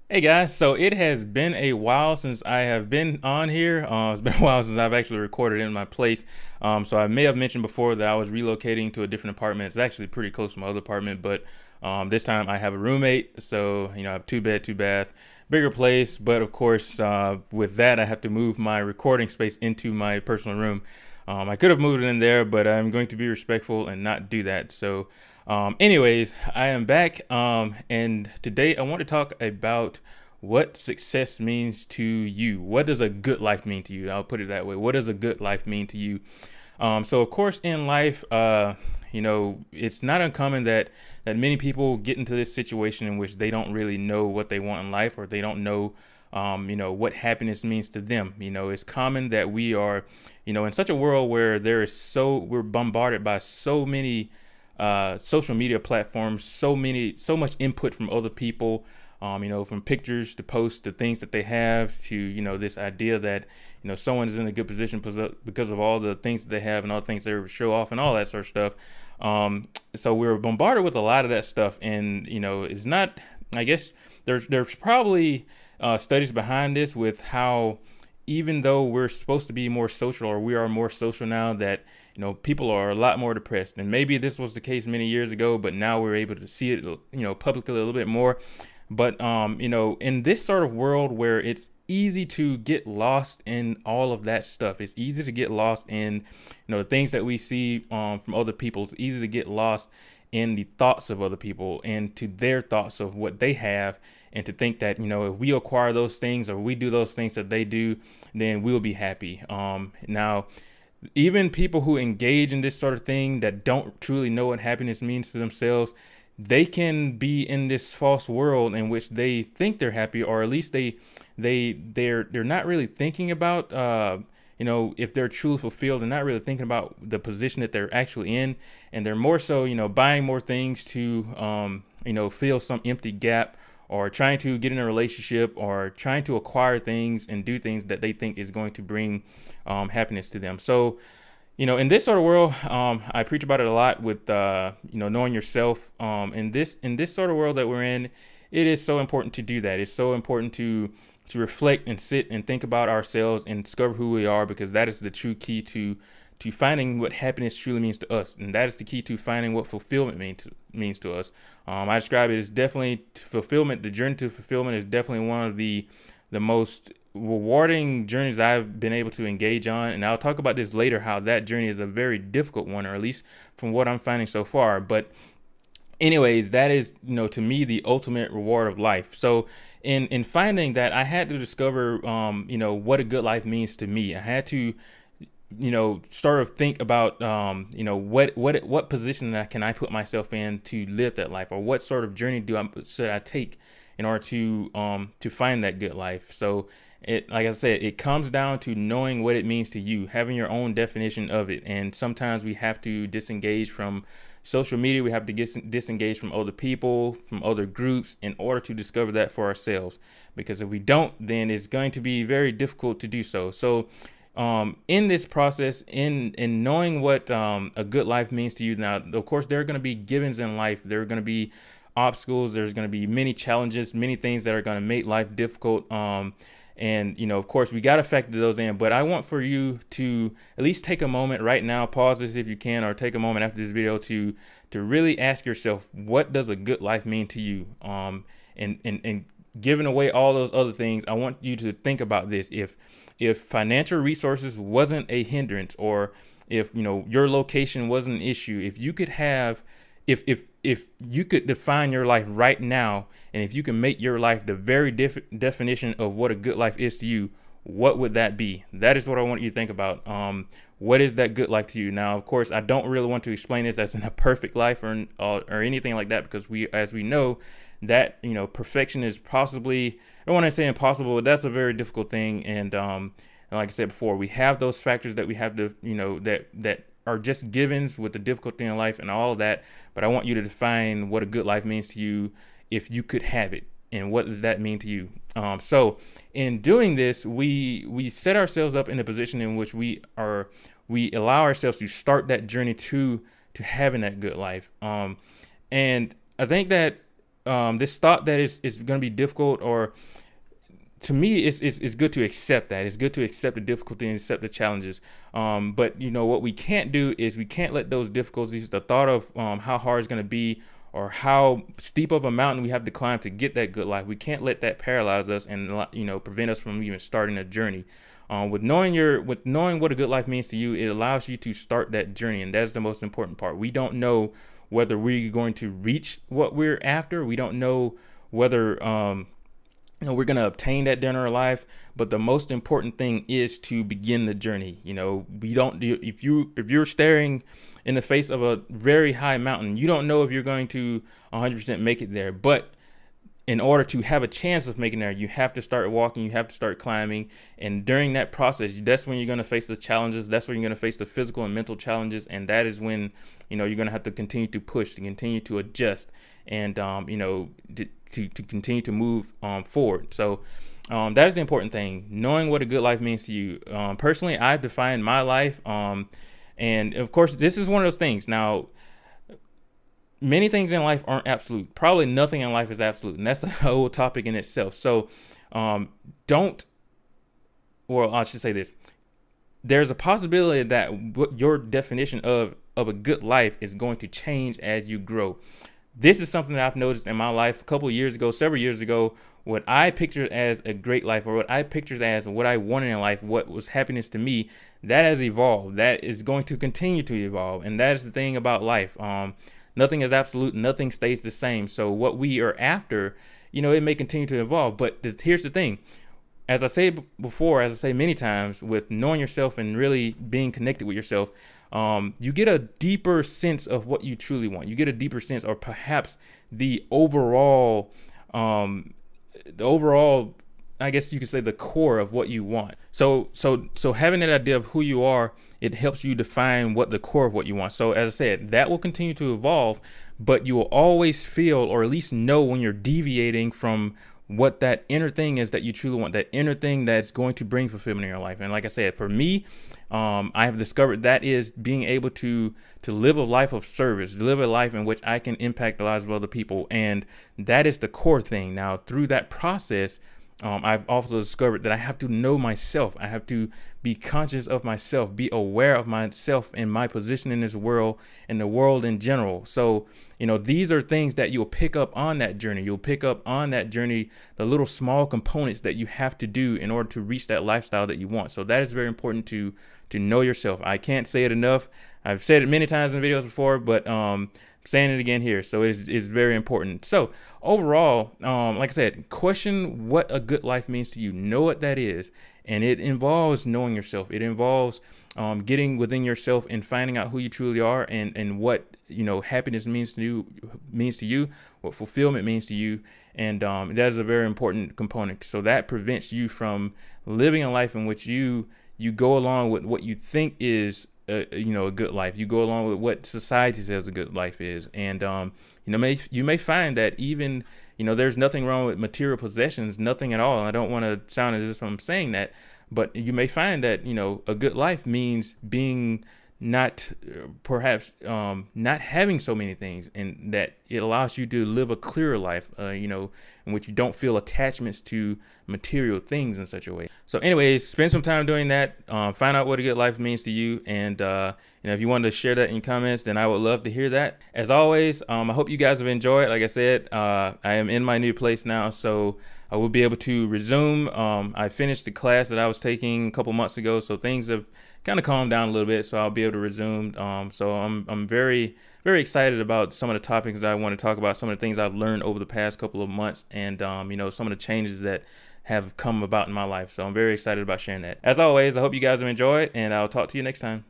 Hey guys, so it has been a while since I have been on here. It's been a while since I've actually recorded in my place. So I may have mentioned before that I was relocating to a different apartment. It's actually pretty close to my other apartment, but this time I have a roommate. So, I have two bed, two bath, bigger place. But of course, with that, I have to move my recording space into my personal room. I could have moved it in there, but I'm going to be respectful and not do that. So, anyways, I am back, and today I want to talk about what success means to you. What does a good life mean to you? I'll put it that way. What does a good life mean to you? So of course, in life, it's not uncommon that many people get into this situation in which they don't really know what they want in life, or they don't know, what happiness means to them. It's common that we are, in such a world where we're bombarded by so many social media platforms, so much input from other people, from pictures to posts to things that they have to, this idea that, someone is in a good position because of all the things that they have and all the things they show off and all that sort of stuff. So we're bombarded with a lot of that stuff, and, it's not, I guess there's probably studies behind this with how, even though we're supposed to be more social, or we are more social now, that people are a lot more depressed. And maybe this was the case many years ago, but now we're able to see it publicly a little bit more. But in this sort of world where it's easy to get lost in all of that stuff, it's easy to get lost in the things that we see from other people. It's easy to get lost in the thoughts of other people and to their thoughts of what they have, and to think that if we acquire those things, or we do those things that they do, then we'll be happy. Now, even people who engage in this sort of thing that don't truly know what happiness means to themselves, they can be in this false world in which they think they're happy, or at least they're not really thinking about if they're truly fulfilled. They're not really thinking about the position that they're actually in, and they're more so buying more things to fill some empty gap, or trying to get in a relationship, or trying to acquire things and do things that they think is going to bring happiness to them. So, in this sort of world, I preach about it a lot with, knowing yourself. In this sort of world that we're in, it is so important to do that. It's so important to reflect and sit and think about ourselves and discover who we are, because that is the true key to finding what happiness truly means to us, and that is the key to finding what fulfillment means to us. I describe it as definitely fulfillment. The journey to fulfillment is definitely one of the most rewarding journeys I've been able to engage on, and I'll talk about this later, how that journey is a very difficult one, or at least from what I'm finding so far. But anyways, that is, to me, the ultimate reward of life. So in finding that, I had to discover what a good life means to me. I had to sort of think about, what position that can I put myself in to live that life, or what sort of journey should I take in order to find that good life. So like I said, it comes down to knowing what it means to you, having your own definition of it. And sometimes we have to disengage from social media. We have to disengage from other people, from other groups, in order to discover that for ourselves. Because if we don't, then it's going to be very difficult to do so. So in this process, in knowing what a good life means to you, now, of course, there are going to be givens in life. There are going to be obstacles. There's going to be many challenges, many things that are going to make life difficult. And, of course, we got to factor those in. But I want for you to at least take a moment right now, pause this if you can, or take a moment after this video to really ask yourself, what does a good life mean to you? And giving away all those other things, I want you to think about this. If financial resources wasn't a hindrance, or if your location wasn't an issue, if you could have, if you could define your life right now, and if you can make your life the very definition of what a good life is to you, what would that be? That is what I want you to think about. What is that good life to you? Now, of course, I don't really want to explain this as in a perfect life or anything like that, because as we know, that perfection is possibly, I don't want to say impossible, but that's a very difficult thing. And like I said before, we have those factors that we have to that are just givens with the difficulty in life and all of that. But I want you to define what a good life means to you if you could have it, and what does that mean to you? So in doing this, we set ourselves up in a position in which we allow ourselves to start that journey to having that good life. And I think that this thought that is going to be difficult, or to me, it's good to accept that. It's good to accept the difficulty and accept the challenges. But what we can't do is we can't let those difficulties, the thought of how hard it's going to be, or how steep of a mountain we have to climb to get that good life, we can't let that paralyze us and prevent us from even starting a journey. With knowing what a good life means to you, it allows you to start that journey, and that's the most important part. We don't know whether we're going to reach what we're after. We don't know whether we're going to obtain that during our life, but the most important thing is to begin the journey. If you're staring in the face of a very high mountain, you don't know if you're going to 100% make it there. But in order to have a chance of making there, you have to start walking, you have to start climbing. And during that process, that's when you're going to face the challenges. That's when you're going to face the physical and mental challenges. And that is when, you're going to have to continue to push, to continue to adjust, and, to continue to move forward. So that is the important thing, knowing what a good life means to you. Personally, I've defined my life. And of course, this is one of those things. Now, many things in life aren't absolute. Probably nothing in life is absolute. And that's a whole topic in itself. So I should say this. There's a possibility that your definition of a good life is going to change as you grow. This is something that I've noticed in my life several years ago. What I pictured as a great life, or what I pictured as what I wanted in life, what was happiness to me, that has evolved. That is going to continue to evolve. And that is the thing about life. Nothing is absolute. Nothing stays the same. So what we are after, it may continue to evolve. But here's the thing. As I say before, as I say many times, with knowing yourself and really being connected with yourself, you get a deeper sense of what you truly want. You get a deeper sense, or perhaps the overall, I guess you could say, the core of what you want. So having that idea of who you are, it helps you define what the core of what you want. So as I said, that will continue to evolve, but you will always feel, or at least know, when you're deviating from what that inner thing is that you truly want, that inner thing that's going to bring fulfillment in your life. And like I said, for me, I have discovered that is being able to live a life of service, live a life in which I can impact the lives of other people. And that is the core thing. Now, through that process, I've also discovered that I have to know myself. I have to be conscious of myself, be aware of myself and my position in this world and the world in general. So, these are things that you'll pick up on that journey. You'll pick up on that journey, the little small components that you have to do in order to reach that lifestyle that you want. So that is very important to know yourself. I can't say it enough. I've said it many times in videos before, but saying it again here. So it is very important. So overall, like I said, question what a good life means to you. Know what that is. And it involves knowing yourself. It involves getting within yourself and finding out who you truly are, and what happiness means to you, what fulfillment means to you. And that is a very important component. So that prevents you from living a life in which you go along with what you think is a good life. You go along with what society says a good life is. And you may find that even there's nothing wrong with material possessions, nothing at all. I don't want to sound as if I'm saying that, but you may find that a good life means being not having so many things, and that it allows you to live a clearer life, in which you don't feel attachments to material things in such a way. So anyways, spend some time doing that. Find out what a good life means to you. And if you want to share that in comments, then I would love to hear that. As always, I hope you guys have enjoyed. Like I said, I am in my new place now, so I will be able to resume. I finished the class that I was taking a couple months ago, so things have kind of calmed down a little bit, so I'll be able to resume. So I'm very, very excited about some of the topics that I want to talk about, some of the things I've learned over the past couple of months, and some of the changes that have come about in my life. So I'm very excited about sharing that. As always, I hope you guys have enjoyed, and I'll talk to you next time.